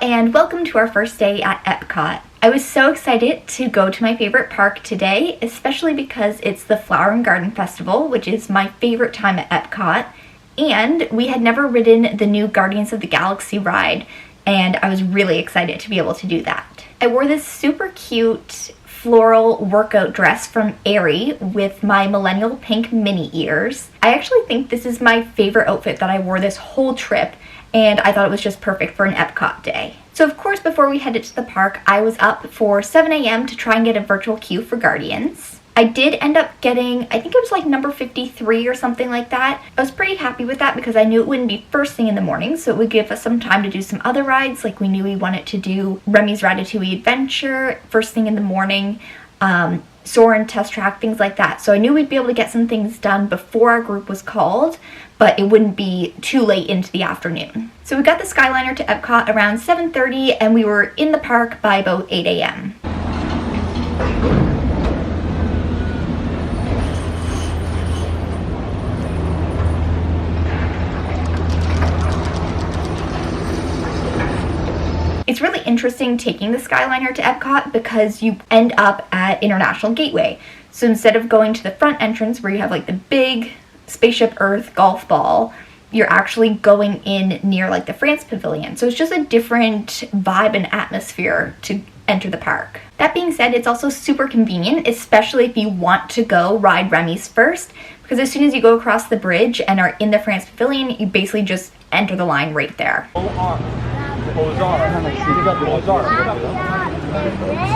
and welcome to our first day at EPCOT. I was so excited to go to my favorite park today, especially because it's the Flower and Garden Festival, which is my favorite time at EPCOT, and we had never ridden the new Guardians of the Galaxy ride, and I was really excited to be able to do that. I wore this super cute floral workout dress from Aerie with my millennial pink mini ears. I actually think this is my favorite outfit that I wore this whole trip, and I thought it was just perfect for an EPCOT day. So of course, before we headed to the park, I was up for 7 a.m. to try and get a virtual queue for Guardians. I did end up getting, I think it was like number 53 or something like that. I was pretty happy with that because I knew it wouldn't be first thing in the morning, so it would give us some time to do some other rides. Like we knew we wanted to do Remy's Ratatouille Adventure first thing in the morning, Soarin' Test Track, things like that. So I knew we'd be able to get some things done before our group was called, but it wouldn't be too late into the afternoon. So we got the Skyliner to EPCOT around 7:30 and we were in the park by about 8 a.m. It's really interesting taking the Skyliner to EPCOT because you end up at International Gateway. So instead of going to the front entrance where you have like the big Spaceship Earth golf ball, you're actually going in near like the France Pavilion. So it's just a different vibe and atmosphere to enter the park. That being said, it's also super convenient, especially if you want to go ride Remy's first, because as soon as you go across the bridge and are in the France Pavilion, you basically just enter the line right there.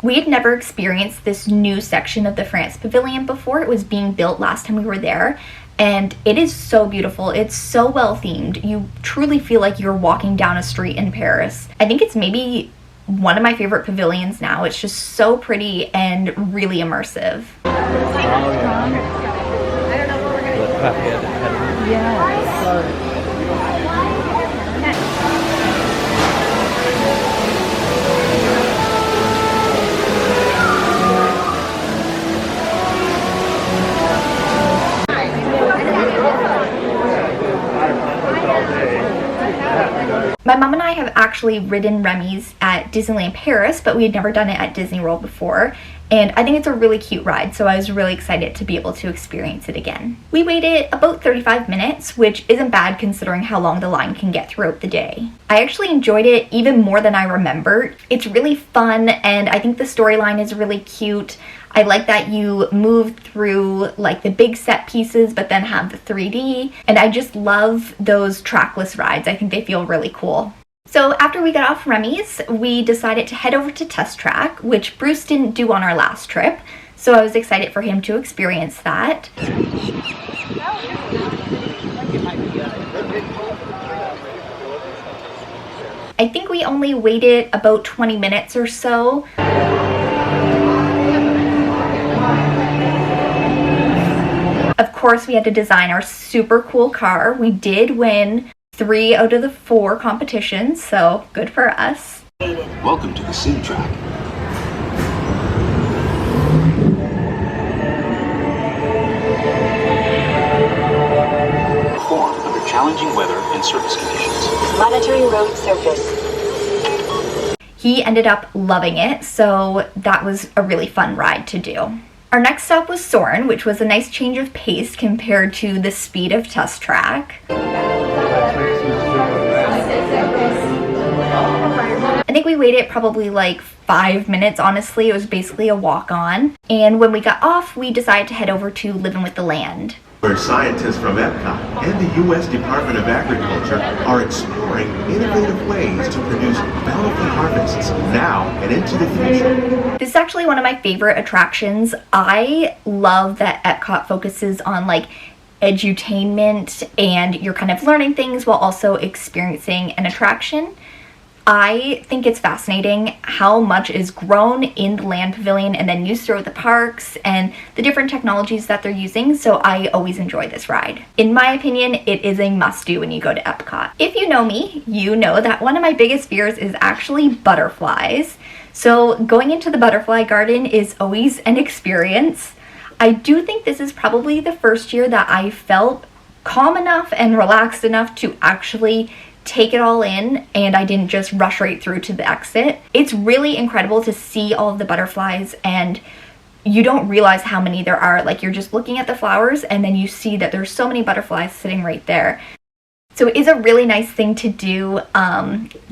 We had never experienced this new section of the France Pavilion before. It was being built last time we were there, and it is so beautiful. It's so well themed. You truly feel like you're walking down a street in Paris. I think it's maybe one of my favorite pavilions now. It's just so pretty and really immersive. My mom and I have actually ridden Remy's at Disneyland Paris, but we had never done it at Disney World before, and I think it's a really cute ride, so I was really excited to be able to experience it again. We waited about 35 minutes, which isn't bad considering how long the line can get throughout the day. I actually enjoyed it even more than I remembered. It's really fun, and I think the storyline is really cute. I like that you move through like the big set pieces but then have the 3D, and I just love those trackless rides. I think they feel really cool. So after we got off Remy's, we decided to head over to Test Track, which Bruce didn't do on our last trip, so I was excited for him to experience that. I think we only waited about 20 minutes or so. Of course, we had to design our super cool car. We did win 3 out of the 4 competitions, so good for us. Welcome to the sim track. Perform under challenging weather and surface conditions. Monitoring road surface. He ended up loving it, so that was a really fun ride to do. Our next stop was Soarin', which was a nice change of pace compared to the speed of Test Track. I think we waited probably like 5 minutes, honestly. It was basically a walk-on. And when we got off, we decided to head over to Living with the Land, where scientists from EPCOT and the U.S. Department of Agriculture are exploring innovative ways to produce bountiful harvests now and into the future. This is actually one of my favorite attractions. I love that EPCOT focuses on like edutainment and you're kind of learning things while also experiencing an attraction. I think it's fascinating how much is grown in the Land Pavilion and then used throughout the parks and the different technologies that they're using, so I always enjoy this ride. In my opinion, it is a must-do when you go to EPCOT. If you know me, you know that one of my biggest fears is actually butterflies. So going into the butterfly garden is always an experience. I do think this is probably the first year that I felt calm enough and relaxed enough to actually take it all in and I didn't just rush right through to the exit. It's really incredible to see all of the butterflies, and you don't realize how many there are. Like, you're just looking at the flowers and then you see that there's so many butterflies sitting right there. So it is a really nice thing to do.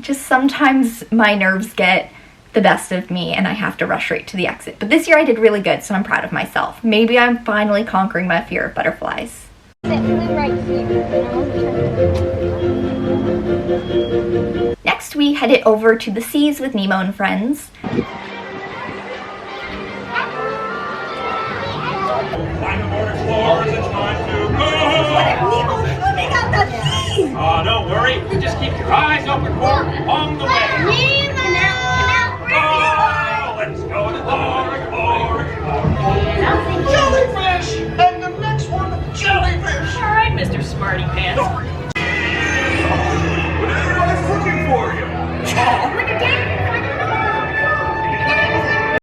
Just sometimes my nerves get the best of me and I have to rush right to the exit. But this year I did really good, so I'm proud of myself. Maybe I'm finally conquering my fear of butterflies. Next, we headed over to the seas with Nemo and friends. Climb aboard, explorers, it's time to go! Nemo's swimming out the sea! Oh, don't worry, just keep your eyes open for him along the way. Oh, let's go to the jellyfish! And the next one, jellyfish! All right, Mr. Smarty Pants. Everybody's looking for you!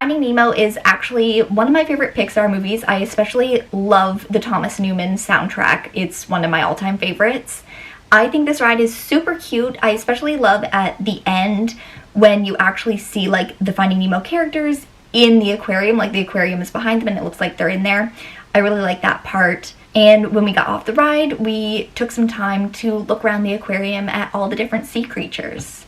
Finding Nemo is actually one of my favorite Pixar movies. I especially love the Thomas Newman soundtrack. It's one of my all-time favorites. I think this ride is super cute. I especially love at the end when you actually see like the Finding Nemo characters in the aquarium, like the aquarium is behind them and it looks like they're in there. I really like that part. And when we got off the ride, we took some time to look around the aquarium at all the different sea creatures.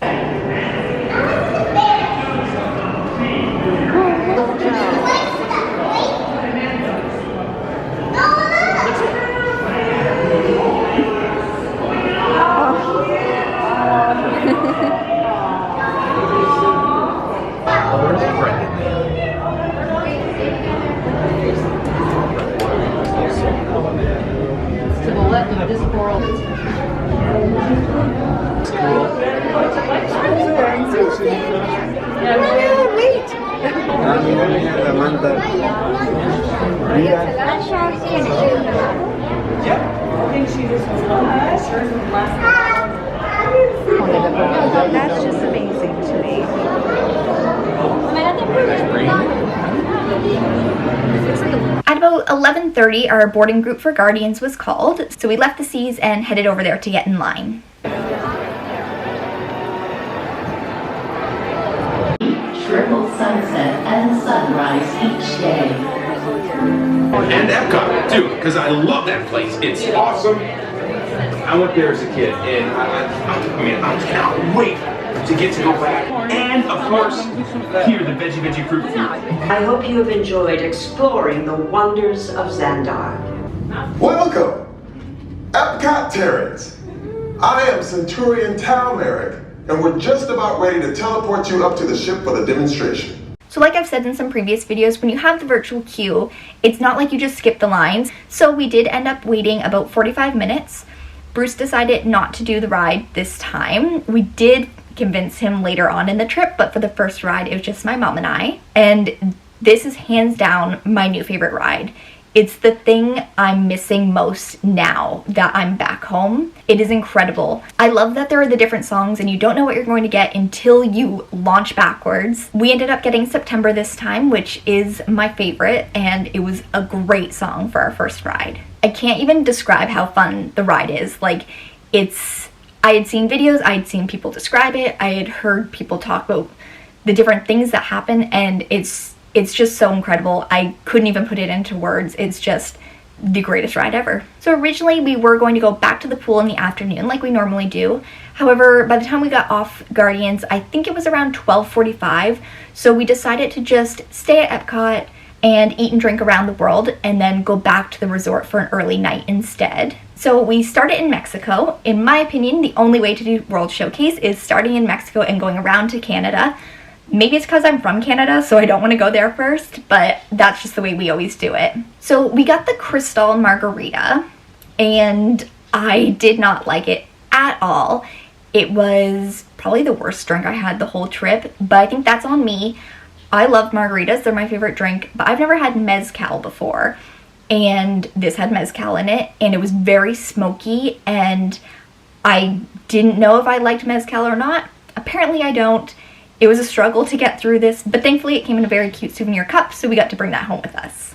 To the left of this coral. That's just amazing to me. At about 11:30, our boarding group for Guardians was called, so we left the seas and headed over there to get in line. Triple sunset and sunrise each day. And EPCOT too, because I love that place. It's awesome. I went there as a kid, and I cannot wait to get to go back. And of course, here the veggie fruit. I hope you have enjoyed exploring the wonders of Xandar. Welcome, EPCOT Terrans. I am Centurion Talmeric, and we're just about ready to teleport you up to the ship for the demonstration. So like I've said in some previous videos, when you have the virtual queue, it's not like you just skip the lines. So we did end up waiting about 45 minutes. Bruce decided not to do the ride this time. We did convince him later on in the trip, but for the first ride, it was just my mom and I. And this is hands down my new favorite ride. It's the thing I'm missing most now that I'm back home. It is incredible. I love that there are the different songs and you don't know what you're going to get until you launch backwards. We ended up getting September this time, which is my favorite, and it was a great song for our first ride. I can't even describe how fun the ride is. Like, I had seen videos, I had seen people describe it, I had heard people talk about the different things that happen, and it's just so incredible. I couldn't even put it into words. It's just the greatest ride ever. So originally we were going to go back to the pool in the afternoon like we normally do. However, by the time we got off Guardians, I think it was around 12:45, so we decided to just stay at EPCOT and eat and drink around the world and then go back to the resort for an early night instead. So we started in Mexico. In my opinion, the only way to do World Showcase is starting in Mexico and going around to Canada. Maybe it's because I'm from Canada, so I don't want to go there first, but that's just the way we always do it. So we got the Crystal Margarita, and I did not like it at all. It was probably the worst drink I had the whole trip, but I think that's on me. I love margaritas, they're my favorite drink, but I've never had mezcal before, and this had mezcal in it, and it was very smoky, and I didn't know if I liked mezcal or not. Apparently I don't. It was a struggle to get through this, but thankfully it came in a very cute souvenir cup, so we got to bring that home with us.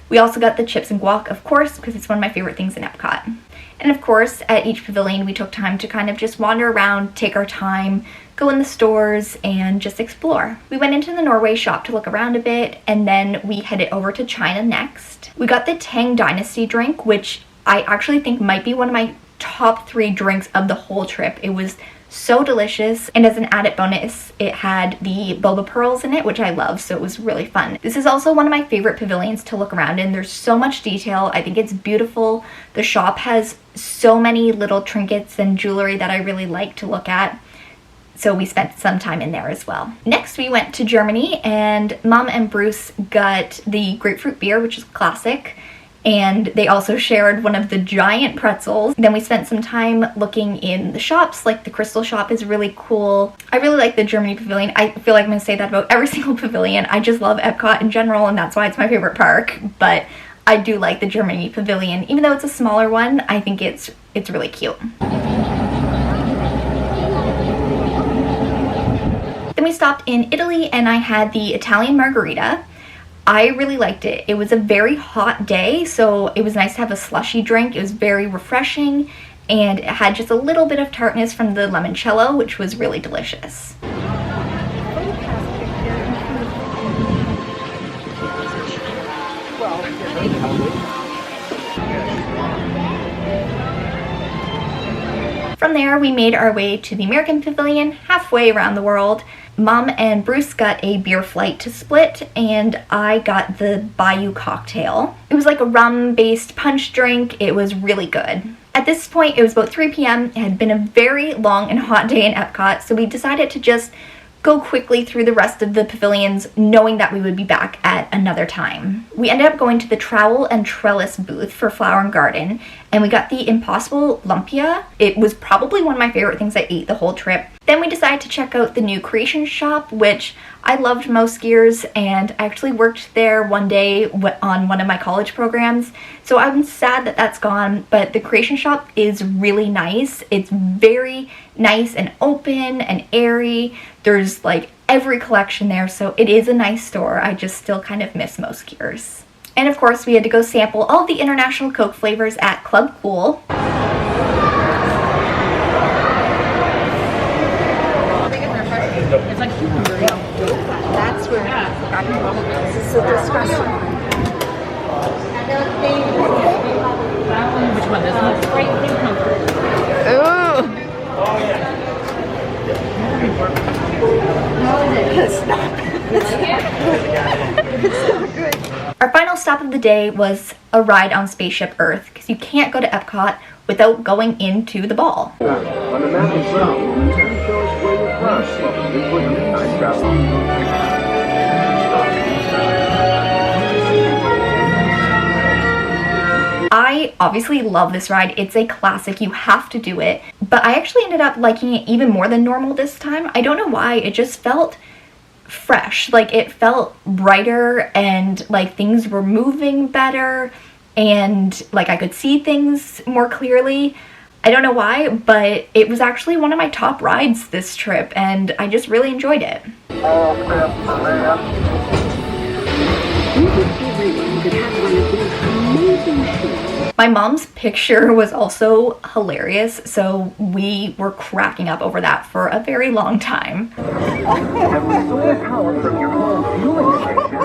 We also got the chips and guac, of course, because it's one of my favorite things in EPCOT. And of course, at each pavilion, we took time to kind of just wander around, take our time, go in the stores, and just explore. We went into the Norway shop to look around a bit, and then we headed over to China next. We got the Tang Dynasty drink, which I actually think might be one of my top 3 drinks of the whole trip. It was so delicious, and as an added bonus, it had the boba pearls in it, which I love, so it was really fun. This is also one of my favorite pavilions to look around in. There's so much detail. I think it's beautiful. The shop has so many little trinkets and jewelry that I really like to look at, so we spent some time in there as well. Next, we went to Germany, and Mom and Bruce got the grapefruit beer, which is classic, and they also shared one of the giant pretzels. Then we spent some time looking in the shops, like the Crystal shop is really cool. I really like the Germany pavilion. I feel like I'm gonna say that about every single pavilion. I just love Epcot in general, and that's why it's my favorite park, but I do like the Germany pavilion. Even though it's a smaller one, I think it's really cute. Then we stopped in Italy, and I had the Italian margarita. I really liked it. It was a very hot day, so it was nice to have a slushy drink. It was very refreshing, and it had just a little bit of tartness from the limoncello, which was really delicious. From there, we made our way to the American Pavilion, halfway around the world. Mom and Bruce got a beer flight to split, and I got the Bayou cocktail. It was like a rum-based punch drink. It was really good. At this point, it was about 3 p.m. It had been a very long and hot day in Epcot, so we decided to just go quickly through the rest of the pavilions, knowing that we would be back at another time. We ended up going to the Trowel and Trellis booth for Flower and Garden, and we got the Impossible Lumpia. It was probably one of my favorite things I ate the whole trip. Then we decided to check out the new Creation shop, which I loved most years, and I actually worked there one day on one of my college programs, so I'm sad that that's gone, but the Creation shop is really nice. It's very nice and open and airy. There's like every collection there, so it is a nice store. I just still kind of miss most years. And of course, we had to go sample all of the international Coke flavors at Club Cool. It's like cucumber. That's where this is a discussion. Which one? This one? Great cucumber. Ooh. It's not good. Our final stop of the day was a ride on Spaceship Earth, because you can't go to Epcot without going into the ball. On the map in front, it shows where you're from. This was a midnight travel. I obviously love this ride. It's a classic. You have to do it. But I actually ended up liking it even more than normal this time. I don't know why. It just felt fresh. Like, it felt brighter, and like things were moving better, and like I could see things more clearly. I don't know why, but it was actually one of my top rides this trip, and I just really enjoyed it. All clear for land. My mom's picture was also hilarious, so we were cracking up over that for a very long time. And we solar power from your home fueling station.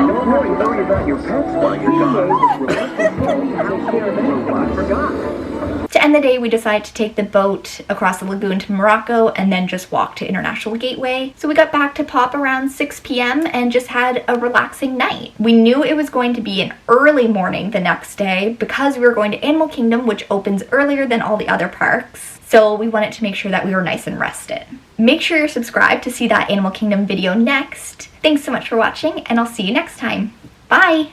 Don't worry about your pets while you're gone. Take care of anyone forgot. To end the day, we decided to take the boat across the lagoon to Morocco and then just walk to International Gateway. So we got back to Pop around 6 p.m. and just had a relaxing night. We knew it was going to be an early morning the next day because we were going to Animal Kingdom, which opens earlier than all the other parks. So we wanted to make sure that we were nice and rested. Make sure you're subscribed to see that Animal Kingdom video next. Thanks so much for watching, and I'll see you next time. Bye!